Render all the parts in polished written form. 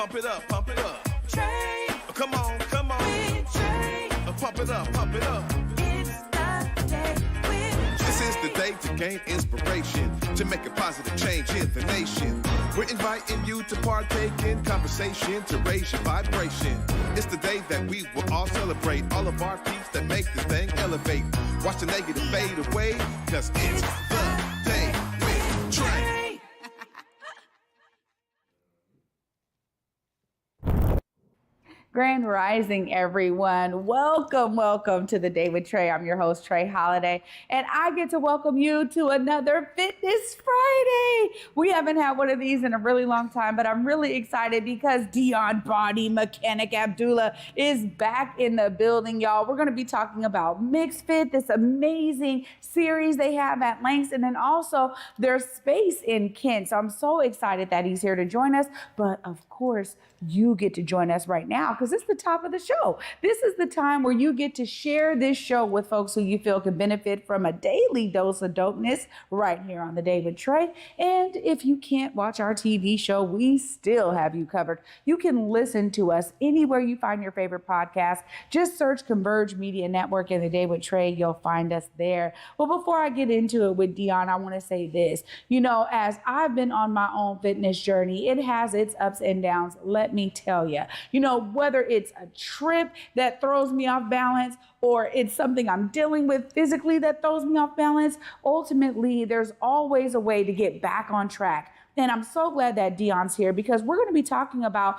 Pump it up, pump it up. Trae. Come on, come on. With Trae. Pump it up, pump it up. It's the day with This is the day to gain inspiration, to make a positive change in the nation. We're inviting you to partake in conversation, to raise your vibration. It's the day that we will all celebrate all of our peeps that make this thing elevate. Watch the negative fade away, cause it's the day with Trae. Grand Rising, everyone. Welcome to the Day with Trae. I'm your host, Trae Holiday, and I get to welcome you to another Fitness Friday. We haven't had one of these in a really long time, but I'm really excited because Deon BodiMeChanik Abdullah is back in the building, y'all. We're going to be talking about MixxedFit, this amazing series they have at Langston, and also their space in Kent. So I'm so excited that he's here to join us, but of course, you get to join us right now because it's the top of the show. This is the time where you get to share this show with folks who you feel can benefit from a daily dose of dopeness right here on the Day with Trae. And if you can't watch our TV show, we still have you covered. You can listen to us anywhere you find your favorite podcast. Just search Converge Media Network and the Day with Trae. You'll find us there. Well, before I get into it with Deon, I want to say this. You know, as I've been on my own fitness journey, it has its ups and downs. Let me tell you, whether it's a trip that throws me off balance or it's something I'm dealing with physically that throws me off balance, ultimately, there's always a way to get back on track. And I'm so glad that Deon's here because we're going to be talking about,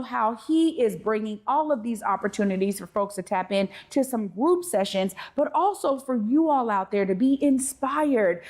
how he is bringing all of these opportunities for folks to tap in to some group sessions, but also for you all out there to be inspired.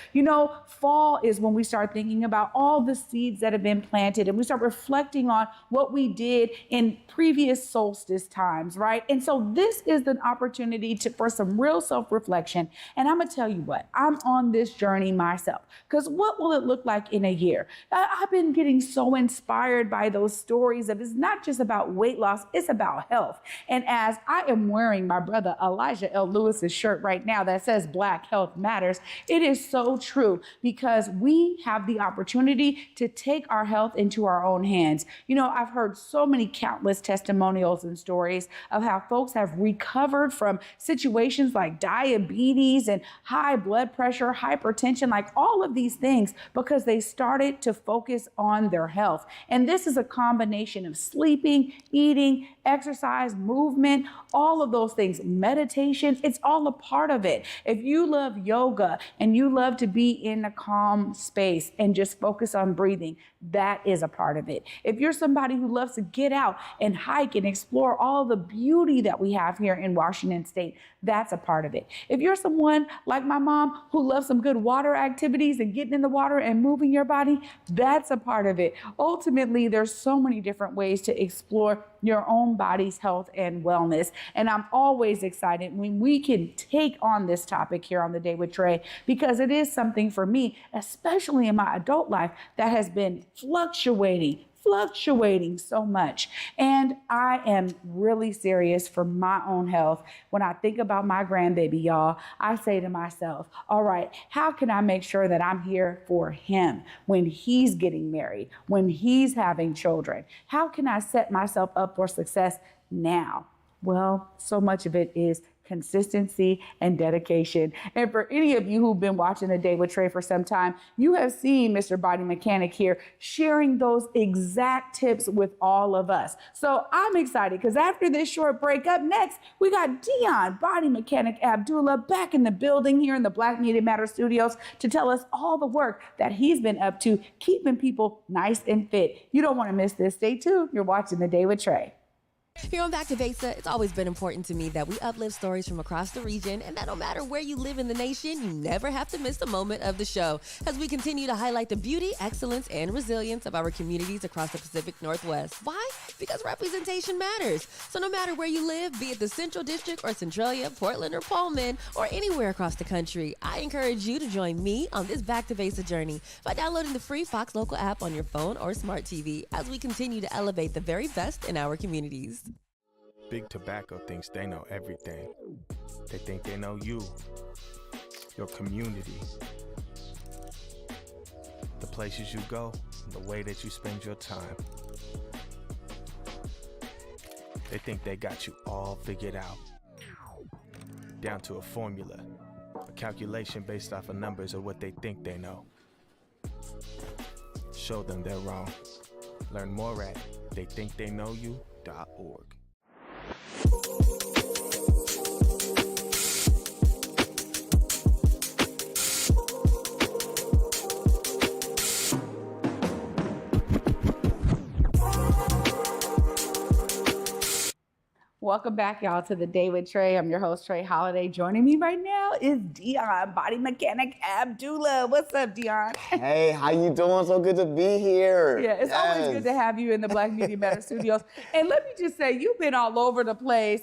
Fall is when we start thinking about all the seeds that have been planted and we start reflecting on what we did in previous solstice times, right? And so this is an opportunity for some real self-reflection. And I'm going to tell you what, I'm on this journey myself because what will it look like in a year? I've been getting so inspired by those stories of it's not just about weight loss, it's about health. And as I am wearing my brother Elijah L. Lewis's shirt right now that says Black Health Matters, it is so true because we have the opportunity to take our health into our own hands. I've heard so many countless testimonials and stories of how folks have recovered from situations like diabetes and high blood pressure, hypertension, like all of these things because they started to focus on their health. And this is a combination of sleeping, eating, exercise, movement, all of those things, meditation, it's all a part of it. If you love yoga and you love to be in a calm space and just focus on breathing, that is a part of it. If you're somebody who loves to get out and hike and explore all the beauty that we have here in Washington State, that's a part of it. If you're someone like my mom who loves some good water activities and getting in the water and moving your body, that's a part of it. Ultimately, there's so many different ways to explore your own body's health and wellness. And I'm always excited when we can take on this topic here on the Day with Trae, because it is something for me, especially in my adult life, that has been fluctuating so much. And I am really serious for my own health. When I think about my grandbaby, y'all, I say to myself, all right, how can I make sure that I'm here for him when he's getting married, when he's having children? How can I set myself up for success now? Well, so much of it is consistency and dedication. And for any of you who've been watching The Day with Trae for some time, you have seen Mr. BodiMeChanik here sharing those exact tips with all of us. So I'm excited because after this short break, up next, we got Deon BodiMeChanik Abdullah back in the building here in the Black Media Matter Studios to tell us all the work that he's been up to, keeping people nice and fit. You don't want to miss this. Stay tuned. You're watching The Day with Trae. Here on Back to Basa, it's always been important to me that we uplift stories from across the region and that no matter where you live in the nation, you never have to miss a moment of the show as we continue to highlight the beauty, excellence, and resilience of our communities across the Pacific Northwest. Why? Because representation matters. So no matter where you live, be it the Central District or Centralia, Portland or Pullman, or anywhere across the country, I encourage you to join me on this Back to Basa journey by downloading the free Fox Local app on your phone or smart TV as we continue to elevate the very best in our communities. Big Tobacco thinks they know everything. They think they know you, your community, the places you go, and the way that you spend your time. They think they got you all figured out. Down to a formula, a calculation based off of numbers of what they think they know. Show them they're wrong. Learn more at theythinktheyknowyou.org. Welcome back, y'all, to The Day with Trae. I'm your host, Trae Holiday. Joining me right now is Deon BodiMeChanik Abdullah. What's up, Deon? Hey, how you doing? So good to be here. Yeah, it's always good to have you in the Black Media Matter Studios. And let me just say, you've been all over the place,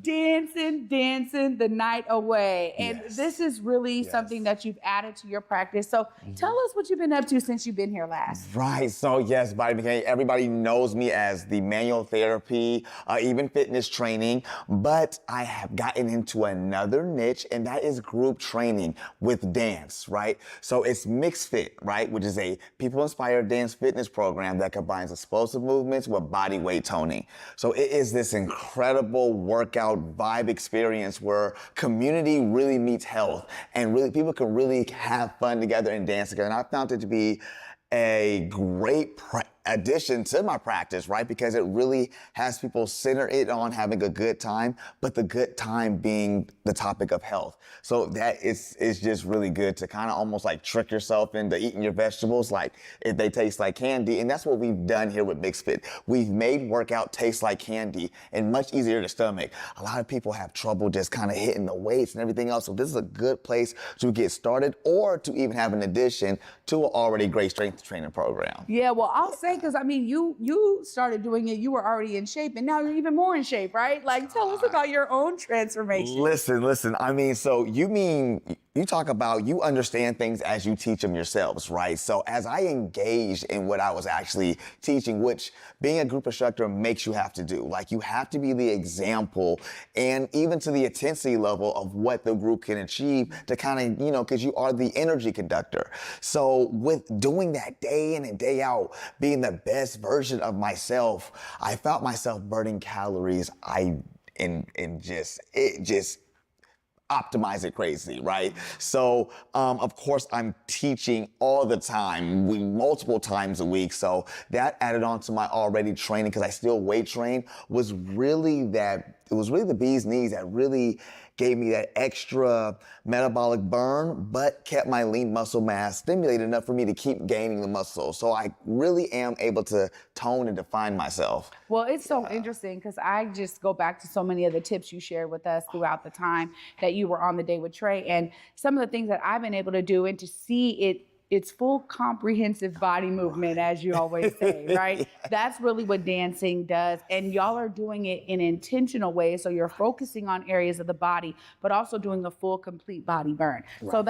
dancing the night away. And this is really something that you've added to your practice. So tell us what you've been up to since you've been here last. Right, so yes, BodiMeChanik, everybody knows me as the manual therapy, even fitness training, but I have gotten into another niche, and that is group training with dance, right? So it's MixxedFit, right, which is a people-inspired dance fitness program that combines explosive movements with body weight toning. So it is this incredible workout vibe experience where community really meets health, and really people can really have fun together and dance together. And I found it to be a great addition to my practice, right? Because it really has people center it on having a good time, but the good time being the topic of health. So that is just really good to kind of almost like trick yourself into eating your vegetables like if they taste like candy. And that's what we've done here with MixxedFit. We've made workout taste like candy and much easier to stomach. A lot of people have trouble just kind of hitting the weights and everything else. So this is a good place to get started or to even have an addition to an already great strength training program. Yeah, well, I'll say, because I mean, you started doing it, you were already in shape, and now you're even more in shape, right? Like, tell us about your own transformation. Listen. I mean, so you talk about you understand things as you teach them yourselves, right? So as I engaged in what I was actually teaching, which being a group instructor makes you have to do, like you have to be the example and even to the intensity level of what the group can achieve to kind of, because you are the energy conductor. So with doing that day in and day out, being the best version of myself, I felt myself burning calories. It just optimize it crazy, right? So, of course, I'm teaching all the time, multiple times a week. So that added on to my already training, because I still weight train, was really the bee's knees that really gave me that extra metabolic burn, but kept my lean muscle mass stimulated enough for me to keep gaining the muscle. So I really am able to tone and define myself. Well, it's so interesting because I just go back to so many of the tips you shared with us throughout the time that you were on The Day with Trae, and some of the things that I've been able to do and to see it's full comprehensive body movement, as you always say, right? That's really what dancing does. And y'all are doing it in intentional ways. So you're focusing on areas of the body, but also doing a full, complete body burn. Right. So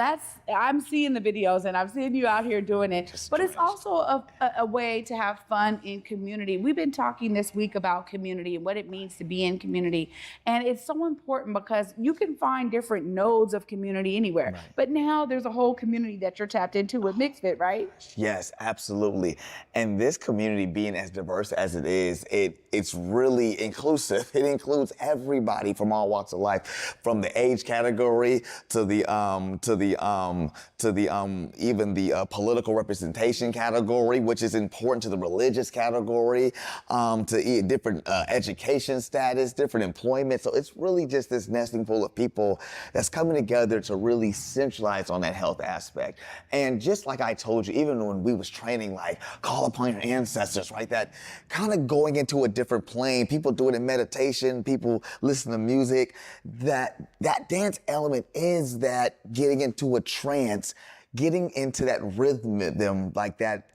I'm seeing the videos and I've seen you out here doing it, but it's also a way to have fun in community. We've been talking this week about community and what it means to be in community. And it's so important because you can find different nodes of community anywhere, right. But now there's a whole community that you're tapped into with MixxedFit, right? Yes, absolutely. And this community being as diverse as it is, it's really inclusive. It includes everybody from all walks of life, from the age category to the even the political representation category, which is important, to the religious category, to different education status, different employment. So it's really just this nesting full of people that's coming together to really centralize on that health aspect. And just like I told you, even when we was training, like call upon your ancestors, right? That kind of going into a different plane. People do it in meditation. People listen to music. That dance element is that getting into a trance, getting into that rhythm, like that,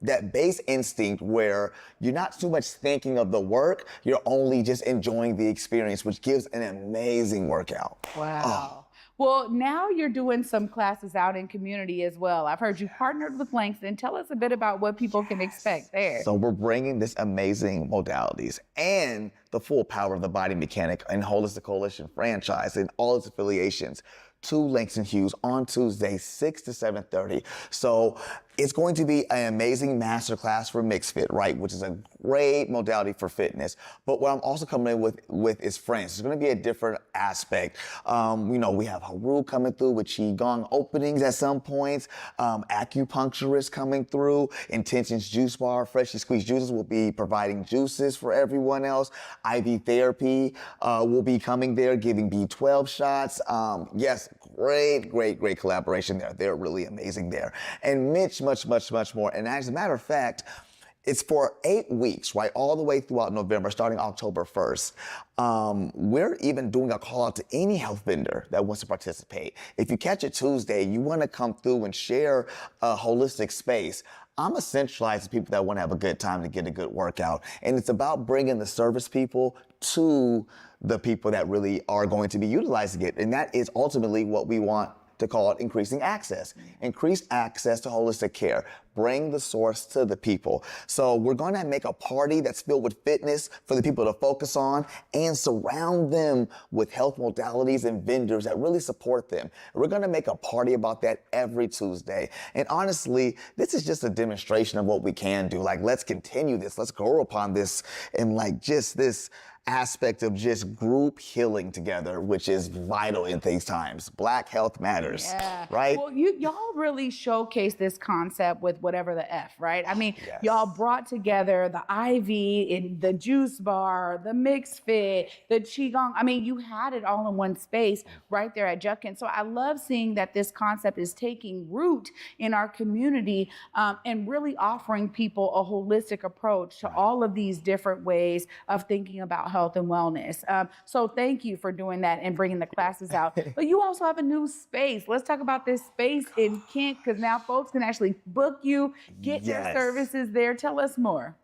that base instinct where you're not too much thinking of the work, you're only just enjoying the experience, which gives an amazing workout. Wow. Oh. Well, now you're doing some classes out in community as well. I've heard you partnered with Langston. Tell us a bit about what people can expect there. So we're bringing this amazing modalities and the full power of the BodiMeChanik and Holistic Coalition franchise and all its affiliations to Langston Hughes on Tuesday, 6 to 7:30. So it's going to be an amazing masterclass for MixxedFit, right? Which is a great modality for fitness. But what I'm also coming in with is friends. It's going to be a different aspect. We have Haru coming through with Qigong openings at some points. Acupuncturists coming through. Intentions Juice Bar, freshly squeezed juices will be providing juices for everyone else. IV therapy will be coming there, giving B12 shots. Yes, great collaboration there. They're really amazing there. And much more. And as a matter of fact, it's for 8 weeks, right? All the way throughout November, starting October 1st. We're even doing a call out to any health vendor that wants to participate. If you catch it Tuesday, you want to come through and share a holistic space. I'm a centralized people that want to have a good time to get a good workout. And it's about bringing the service people to the people that really are going to be utilizing it. And that is ultimately what we want to call it increasing access. Increase access to holistic care. Bring the source to the people. So we're going to make a party that's filled with fitness for the people to focus on and surround them with health modalities and vendors that really support them. We're going to make a party about that every Tuesday. And honestly, this is just a demonstration of what we can do. Like, let's continue this. Let's grow upon this and just this aspect of just group healing together, which is vital in these times. Black health matters, right? Well, y'all really showcase this concept with whatever the F, right? I mean, y'all brought together the IV in the juice bar, the MixxedFit, the Qigong. I mean, you had it all in one space right there at Judkins. So I love seeing that this concept is taking root in our community and really offering people a holistic approach to all of these different ways of thinking about health and wellness. So thank you for doing that and bringing the classes out. But you also have a new space. Let's talk about this space in Kent, because now folks can actually book you, get your services there. Tell us more.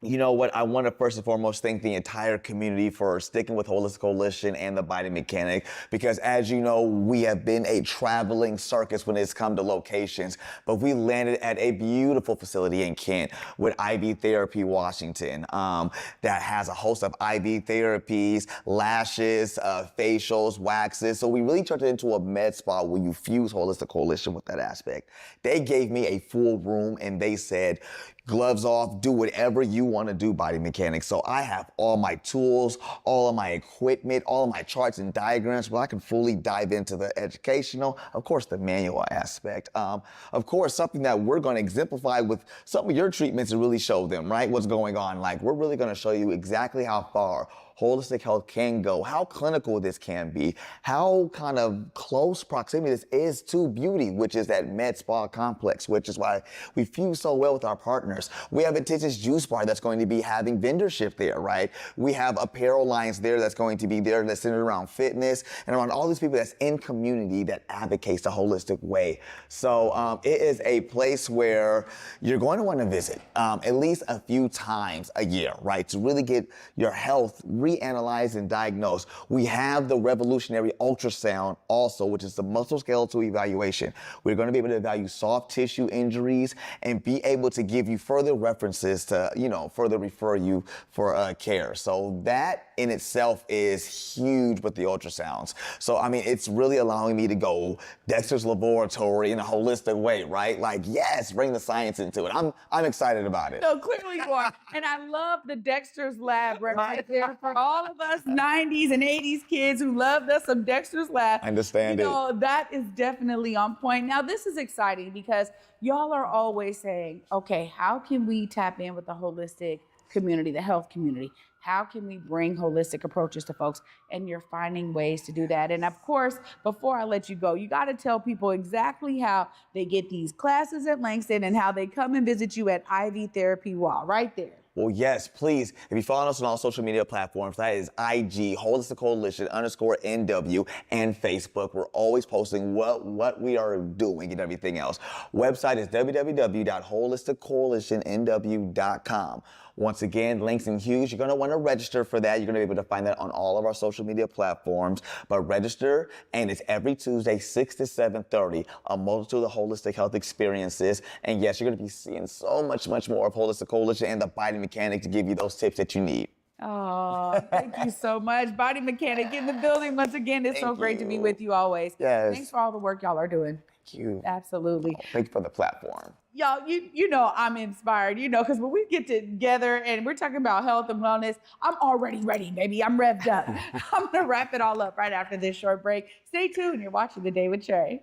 You know what? I want to first and foremost thank the entire community for sticking with Holistic Coalition and the BodiMeChanik, because as you know, we have been a traveling circus when it's come to locations, but we landed at a beautiful facility in Kent with IV Therapy Washington that has a host of IV therapies, lashes, facials, waxes. So we really turned it into a med spa where you fuse Holistic Coalition with that aspect. They gave me a full room and they said, gloves off, do whatever you want to do, BodiMeChanik. So I have all my tools, all of my equipment, all of my charts and diagrams where I can fully dive into the educational, of course, the manual aspect. Of course, something that we're going to exemplify with some of your treatments and really show them, right, what's going on. Like, we're really going to show you exactly how far holistic health can go, how clinical this can be, how kind of close proximity this is to beauty, which is that med spa complex, which is why we fuse so well with our partners. We have Intentions Juice Bar that's going to be having vendorship there, right? We have apparel lines there that's going to be there that's centered around fitness and around all these people that's in community that advocates a holistic way. So it is a place where you're going to want to visit at least a few times a year, right? To really get your health reanalyzed and diagnosed. We have the revolutionary ultrasound also, which is the musculoskeletal evaluation. We're going to be able to evaluate soft tissue injuries and be able to give you further references to, further refer you for care. So that in itself is huge with the ultrasounds. So, I mean, it's really allowing me to go Dexter's laboratory in a holistic way, right? Like, yes, bring the science into it. I'm excited about it. So clearly you are. And I love the Dexter's Lab right there for all of us 90s and 80s kids who loved us some Dexter's Lab. I understand it. That is definitely on point. Now, this is exciting because y'all are always saying, okay, how can we tap in with the holistic community, the health community? How can we bring holistic approaches to folks? And you're finding ways to do that. And of course, before I let you go, you got to tell people exactly how they get these classes at Langston and how they come and visit you at IV Therapy Wall right there. Well, yes, please. If you follow us on all social media platforms, that is IG, Holistic Coalition _NW, and Facebook. We're always posting what we are doing and everything else. Website is www.holisticcoalitionnw.com. Once again, Langston Hughes, you're going to want to register for that. You're going to be able to find that on all of our social media platforms. But register, and it's every Tuesday, 6 to 7:30, a multitude of holistic health experiences. And yes, you're going to be seeing so much more of Holistic Coalition and the BodiMeChanik to give you those tips that you need. Oh, thank you so much. Body Mechanic in the building once again. It's so Thank great to be you. with you always. Yes. Thanks for all the work y'all are doing. Thank you. Absolutely. Thank you for the platform. Y'all, you know I'm inspired, because when we get together and we're talking about health and wellness, I'm already ready, baby. I'm revved up. I'm going to wrap it all up right after this short break. Stay tuned. You're watching The Day with Trae.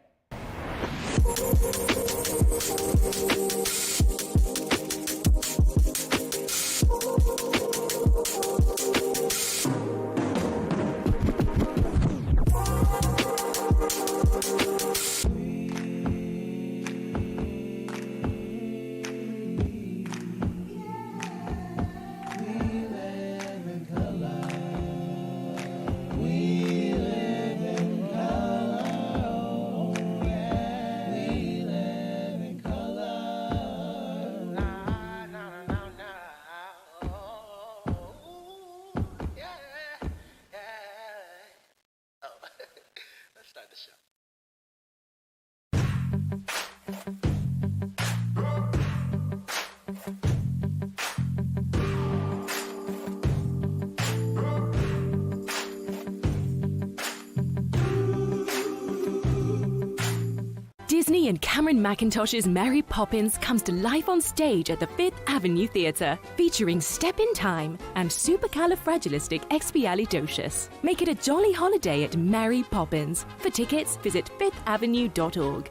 Disney and Cameron Mackintosh's Mary Poppins comes to life on stage at the Fifth Avenue Theatre, featuring Step in Time and Supercalifragilisticexpialidocious. Make it a jolly holiday at Mary Poppins. For tickets, visit fifthavenue.org.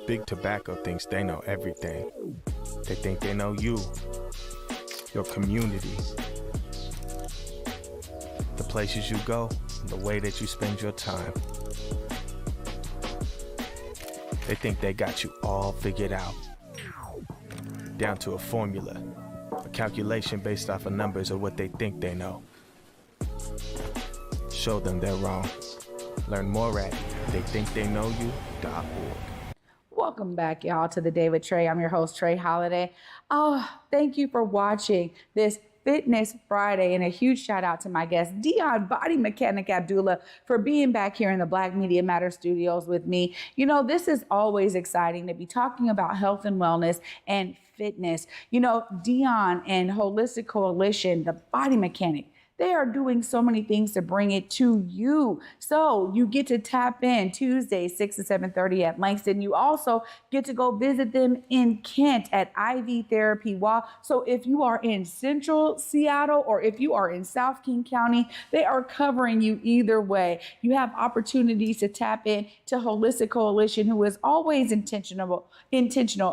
Big Tobacco thinks they know everything. They think they know you, your community, the places you go, and the way that you spend your time. They think they got you all figured out, down to a formula, a calculation based off of numbers of what they think they know. Show them they're wrong. Learn more at theythinktheyknowyou.org. Welcome back, y'all, to The Day with Trae. I'm your host, Trae Holiday. Oh, thank you for watching this Fitness Friday, and a huge shout out to my guest, Deon BodiMeChanik Abdullah, for being back here in the Black Media Matter studios with me. This is always exciting to be talking about health and wellness and fitness. Deon and Holistic Coalition, the Body Mechanic, they are doing so many things to bring it to you. So you get to tap in Tuesday, 6 to 7:30 at Langston. You also get to go visit them in Kent at IV Therapy Wall. So if you are in Central Seattle or if you are in South King County, they are covering you either way. You have opportunities to tap in to Holistic Coalition, who is always intentional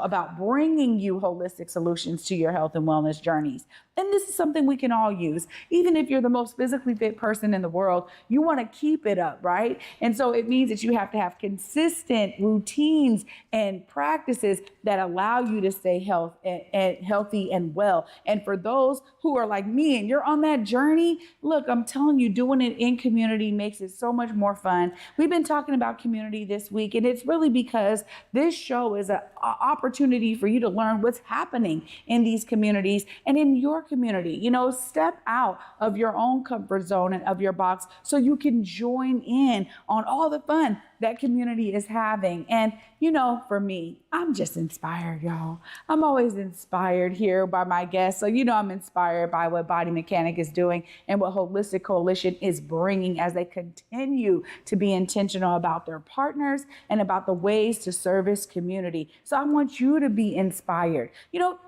about bringing you holistic solutions to your health and wellness journeys. And this is something we can all use. Even if you're the most physically fit person in the world, you want to keep it up, right? And so it means that you have to have consistent routines and practices that allow you to stay healthy and well. And for those who are like me and you're on that journey, look, I'm telling you, doing it in community makes it so much more fun. We've been talking about community this week, and it's really because this show is an opportunity for you to learn what's happening in these communities and in your community. Step out of your own comfort zone and of your box so you can join in on all the fun that community is having. And for me, I'm just inspired, y'all. I'm always inspired here by my guests. So I'm inspired by what Body Mechanic is doing and what Holistic Coalition is bringing as they continue to be intentional about their partners and about the ways to service community. So I want you to be inspired.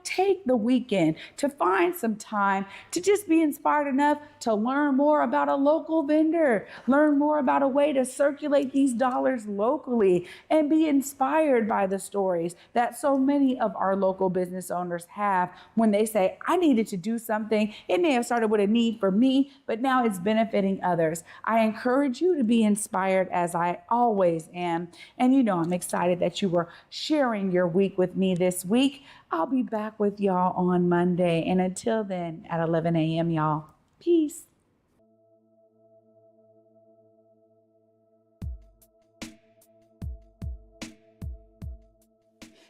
Take the weekend to find some time to just be inspired enough to learn more about a local vendor, learn more about a way to circulate these dollars locally, and be inspired by the stories that so many of our local business owners have when they say, I needed to do something. It may have started with a need for me, but now it's benefiting others. I encourage you to be inspired, as I always am. And I'm excited that you were sharing your week with me this week. I'll be back with y'all on Monday. And until then, at 11 a.m., y'all, peace.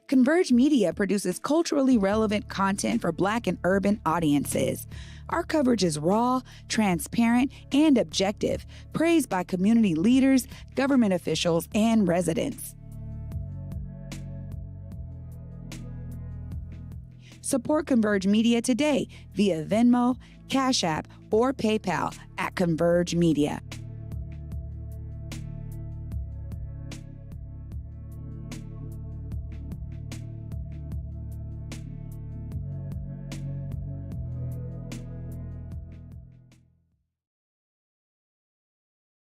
Converge Media produces culturally relevant content for Black and urban audiences. Our coverage is raw, transparent, and objective, praised by community leaders, government officials, and residents. Support Converge Media today via Venmo, Cash App, or PayPal at Converge Media.